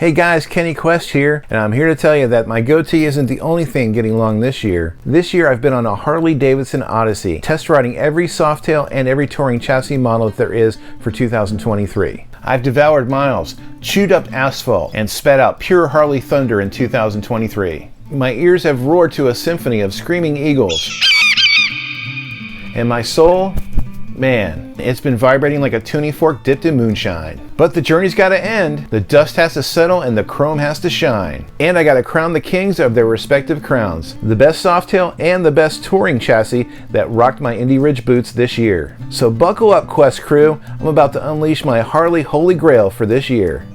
Hey guys, Kenny Quest here, and I'm here to tell you that my goatee isn't the only thing getting long this year. This year I've been on a Harley Davidson Odyssey, test riding every Softail and every touring chassis model that there is for 2023. I've devoured miles, chewed up asphalt, and spat out pure Harley thunder in 2023. My ears have roared to a symphony of screaming eagles. And my soul? Man, it's been vibrating like a tuning fork dipped in moonshine. But the journey's gotta end, the dust has to settle, and the chrome has to shine. And I gotta crown the kings of their respective crowns, the best Softail and the best touring chassis that rocked my Indy Ridge boots this year. So buckle up, Quest crew, I'm about to unleash my Harley Holy Grail for this year.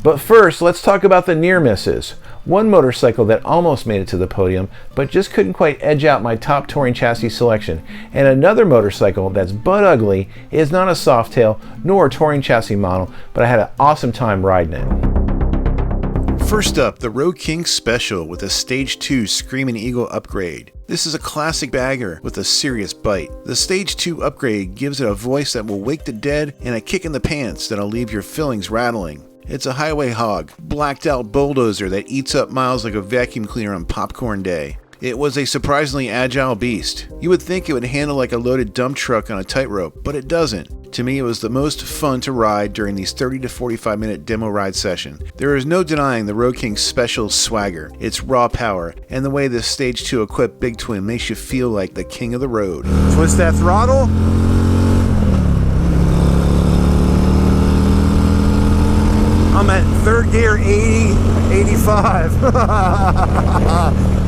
But first, let's talk about the near misses. One motorcycle that almost made it to the podium, but just couldn't quite edge out my top touring chassis selection. And another motorcycle that's butt ugly is not a Softail nor a touring chassis model, but I had an awesome time riding it. First up, the Road King Special with a Stage 2 Screaming Eagle upgrade. This is a classic bagger with a serious bite. The Stage 2 upgrade gives it a voice that will wake the dead and a kick in the pants that'll leave your fillings rattling. It's a highway hog, blacked out bulldozer that eats up miles like a vacuum cleaner on popcorn day. It was a surprisingly agile beast. You would think it would handle like a loaded dump truck on a tightrope, but it doesn't. To me, it was the most fun to ride during these 30 to 45 minute demo ride session. There is no denying the Road King's special swagger, its raw power, and the way this Stage 2 equipped Big Twin makes you feel like the king of the road. Twist that throttle. I'm at third gear, 80, 85.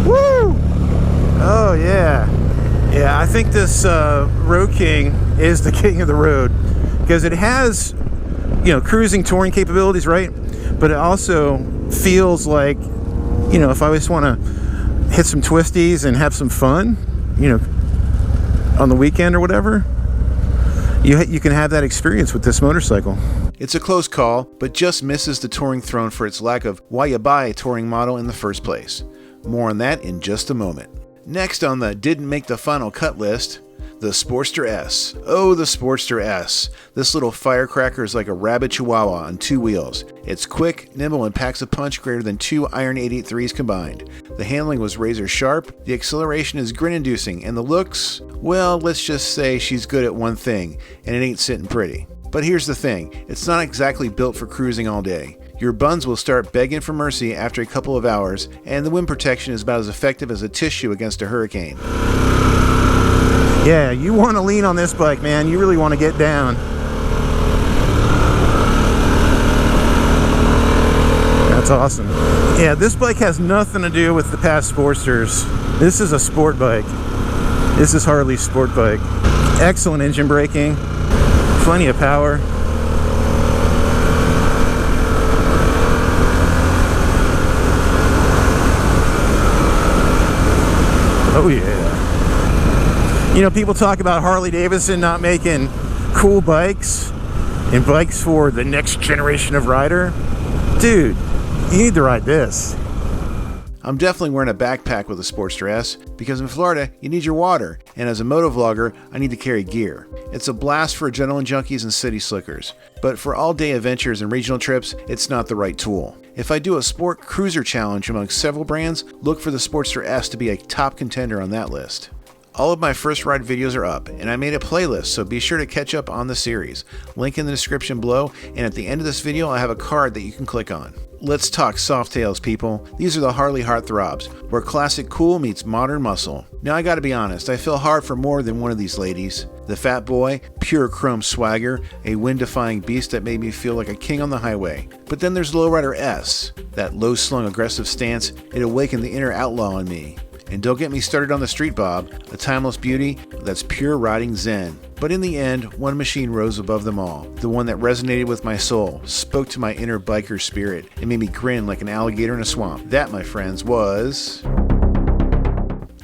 Woo! Oh yeah. Yeah, I think this Road King is the king of the road because it has, cruising touring capabilities, right? But it also feels like, if I just want to hit some twisties and have some fun, on the weekend or whatever, you can have that experience with this motorcycle. It's a close call, but just misses the touring throne for its lack of why you buy a touring model in the first place. More on that in just a moment. Next on the didn't make the final cut list, the Sportster S. Oh, the Sportster S. This little firecracker is like a rabid chihuahua on two wheels. It's quick, nimble, and packs a punch greater than two Iron 883s combined. The handling was razor sharp, the acceleration is grin-inducing, and the looks, well, let's just say she's good at one thing, and it ain't sitting pretty. But here's the thing, it's not exactly built for cruising all day. Your buns will start begging for mercy after a couple of hours, and the wind protection is about as effective as a tissue against a hurricane. Yeah, you want to lean on this bike, man. You really want to get down. That's awesome. Yeah, this bike has nothing to do with the past Sportsters. This is a sport bike. This is Harley's sport bike. Excellent engine braking. Plenty of power. Oh yeah. People talk about Harley Davidson not making cool bikes and bikes for the next generation of rider. Dude, you need to ride this. I'm definitely wearing a backpack with a Sportster S because in Florida, you need your water, and as a motovlogger, I need to carry gear. It's a blast for adrenaline junkies and city slickers, but for all-day adventures and regional trips, it's not the right tool. If I do a sport cruiser challenge among several brands, look for the Sportster S to be a top contender on that list. All of my first ride videos are up, and I made a playlist, so be sure to catch up on the series. Link in the description below, and at the end of this video, I have a card that you can click on. Let's talk Softails, people. These are the Harley heartthrobs, where classic cool meets modern muscle. Now I gotta be honest, I feel hard for more than one of these ladies. The Fat Boy, pure chrome swagger, a wind-defying beast that made me feel like a king on the highway. But then there's Lowrider S, that low-slung aggressive stance, it awakened the inner outlaw in me. And don't get me started on the Street Bob, a timeless beauty that's pure riding zen. But in the end, one machine rose above them all. The one that resonated with my soul, spoke to my inner biker spirit, and made me grin like an alligator in a swamp. That, my friends, was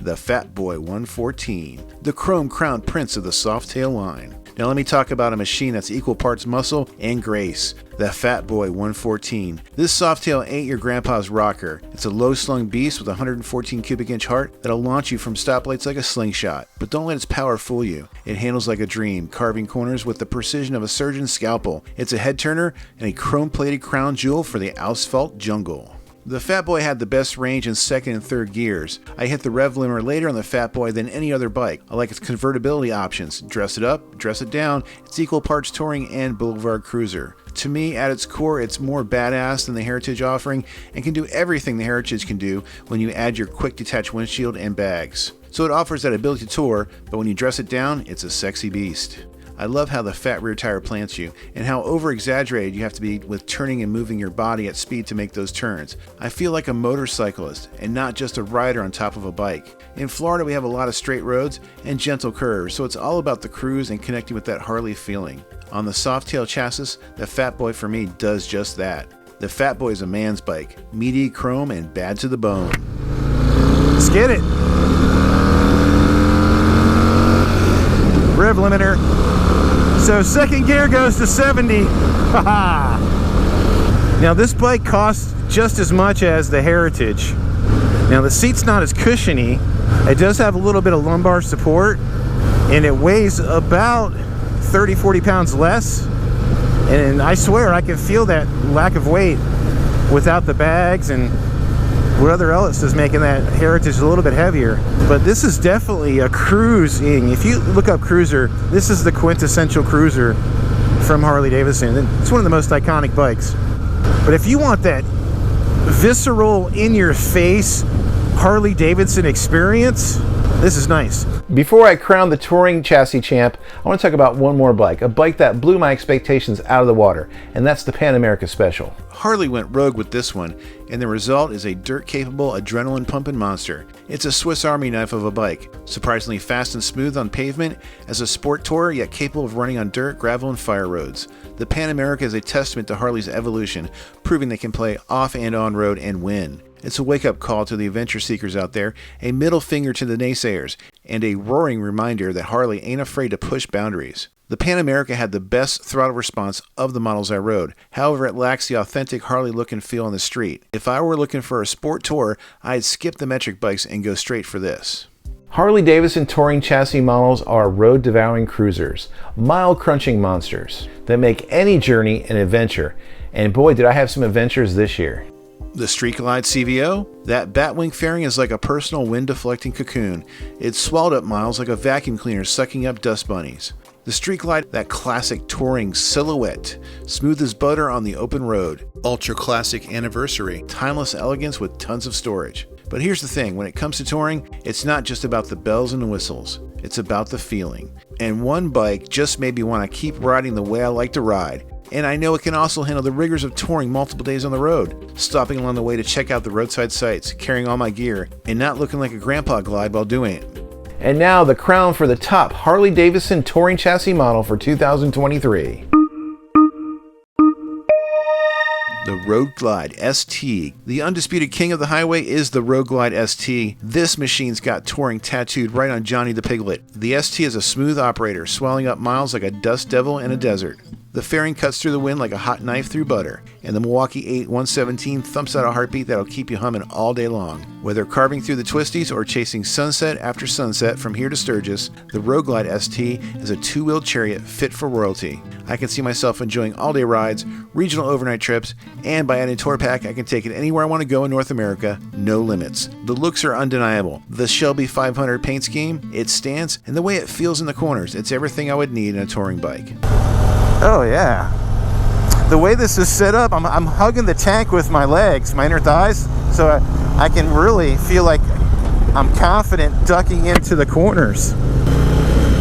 the Fat Boy 114, the chrome crown prince of the Softail line. Now let me talk about a machine that's equal parts muscle and grace. The Fat Boy 114. This Softail ain't your grandpa's rocker. It's a low-slung beast with a 114 cubic inch heart that'll launch you from stoplights like a slingshot. But don't let its power fool you. It handles like a dream, carving corners with the precision of a surgeon's scalpel. It's a head turner and a chrome-plated crown jewel for the asphalt jungle. The Fat Boy had the best range in second and third gears. I hit the rev limiter later on the Fat Boy than any other bike. I like its convertibility options. Dress it up, dress it down. It's equal parts touring and boulevard cruiser. To me, at its core, it's more badass than the Heritage offering and can do everything the Heritage can do when you add your quick detach windshield and bags. So it offers that ability to tour, but when you dress it down, it's a sexy beast. I love how the fat rear tire plants you, and how over-exaggerated you have to be with turning and moving your body at speed to make those turns. I feel like a motorcyclist, and not just a rider on top of a bike. In Florida, we have a lot of straight roads and gentle curves, so it's all about the cruise and connecting with that Harley feeling. On the Softail chassis, the Fat Boy for me does just that. The Fat Boy is a man's bike, meaty, chrome, and bad to the bone. Let's get it. Rev limiter. So second gear goes to 70. Now this bike costs just as much as the Heritage. Now the seat's not as cushiony. It does have a little bit of lumbar support, and it weighs about 30-40 pounds less. And I swear I can feel that lack of weight without the bags and whatever else is making that Heritage a little bit heavier. But this is definitely a cruising. If you look up cruiser, this is the quintessential cruiser from Harley Davidson. It's one of the most iconic bikes. But if you want that visceral, in-your-face Harley Davidson experience, this is nice. Before I crown the touring chassis champ, I want to talk about one more bike, a bike that blew my expectations out of the water, and that's the Pan America Special. Harley went rogue with this one, and the result is a dirt-capable, adrenaline-pumping monster. It's a Swiss Army knife of a bike, surprisingly fast and smooth on pavement, as a sport tourer, yet capable of running on dirt, gravel, and fire roads. The Pan America is a testament to Harley's evolution, proving they can play off and on road and win. It's a wake-up call to the adventure seekers out there, a middle finger to the naysayers, and a roaring reminder that Harley ain't afraid to push boundaries. The Pan America had the best throttle response of the models I rode. However, it lacks the authentic Harley look and feel on the street. If I were looking for a sport tour, I'd skip the metric bikes and go straight for this. Harley Davidson touring chassis models are road-devouring cruisers, mile-crunching monsters that make any journey an adventure. And boy, did I have some adventures this year. The Streetglide CVO? That Batwing fairing is like a personal wind-deflecting cocoon. It swallowed up miles like a vacuum cleaner sucking up dust bunnies. The Streetglide, that classic touring silhouette, smooth as butter on the open road. Ultra classic anniversary, timeless elegance with tons of storage. But here's the thing, when it comes to touring, it's not just about the bells and the whistles. It's about the feeling. And one bike just made me want to keep riding the way I like to ride. And I know it can also handle the rigors of touring multiple days on the road, stopping along the way to check out the roadside sights, carrying all my gear, and not looking like a grandpa glide while doing it. And now the crown for the top Harley Davidson touring chassis model for 2023. The Road Glide ST. The undisputed king of the highway is the Road Glide ST. This machine's got touring tattooed right on Johnny the Piglet. The ST is a smooth operator, swelling up miles like a dust devil in a desert. The fairing cuts through the wind like a hot knife through butter, and the Milwaukee 8 117 thumps out a heartbeat that'll keep you humming all day long. Whether carving through the twisties or chasing sunset after sunset from here to Sturgis, the Road Glide ST is a two-wheeled chariot fit for royalty. I can see myself enjoying all-day rides, regional overnight trips, and by adding tour pack, I can take it anywhere I want to go in North America, no limits. The looks are undeniable. The Shelby 500 paint scheme, its stance, and the way it feels in the corners, it's everything I would need in a touring bike. Oh yeah. The way this is set up, I'm hugging the tank with my legs, my inner thighs, so I can really feel like I'm confident ducking into the corners.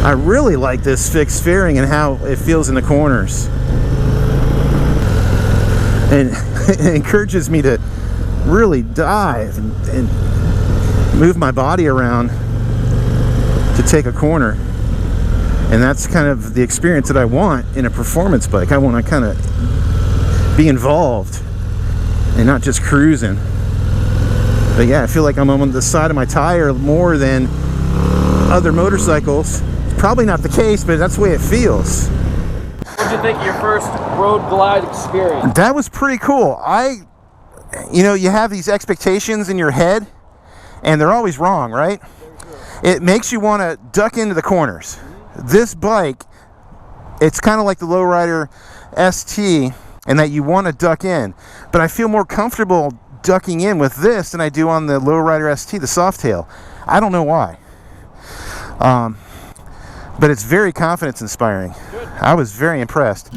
I really like this fixed fairing and how it feels in the corners. And it encourages me to really dive and move my body around to take a corner. And that's kind of the experience that I want in a performance bike. I want to kind of be involved and not just cruising. But yeah, I feel like I'm on the side of my tire more than other motorcycles probably not the case, but that's the way it feels. What did you think of your first road glide experience? That was pretty cool. You know, you have these expectations in your head, and they're always wrong, right? It makes you want to duck into the corners. This bike, it's kind of like the Lowrider ST, in that you want to duck in. But I feel more comfortable ducking in with this than I do on the Lowrider ST, the Softail. I don't know why. But it's very confidence inspiring. I was very impressed.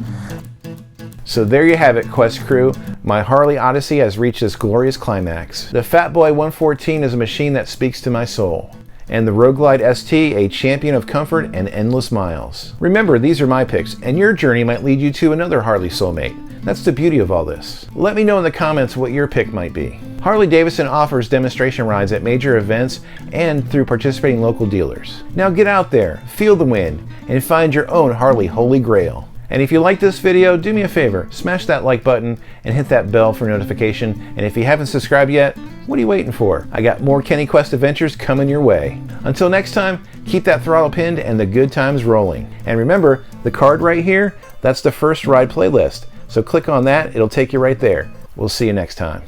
So there you have it, Quest crew. My Harley Odyssey has reached its glorious climax. The Fat Boy 114 is a machine that speaks to my soul, and the Road Glide ST a champion of comfort and endless miles. Remember, these are my picks, and your journey might lead you to another Harley soulmate. That's the beauty of all this. Let me know in the comments what your pick might be. Harley Davidson offers demonstration rides at major events and through participating local dealers. Now get out there, feel the wind, and find your own Harley Holy Grail. And if you like this video, do me a favor, smash that like button and hit that bell for notification. And if you haven't subscribed yet, what are you waiting for? I got more Kenny Quest adventures coming your way. Until next time, keep that throttle pinned and the good times rolling. And remember, the card right here, that's the first ride playlist. So click on that, it'll take you right there. We'll see you next time.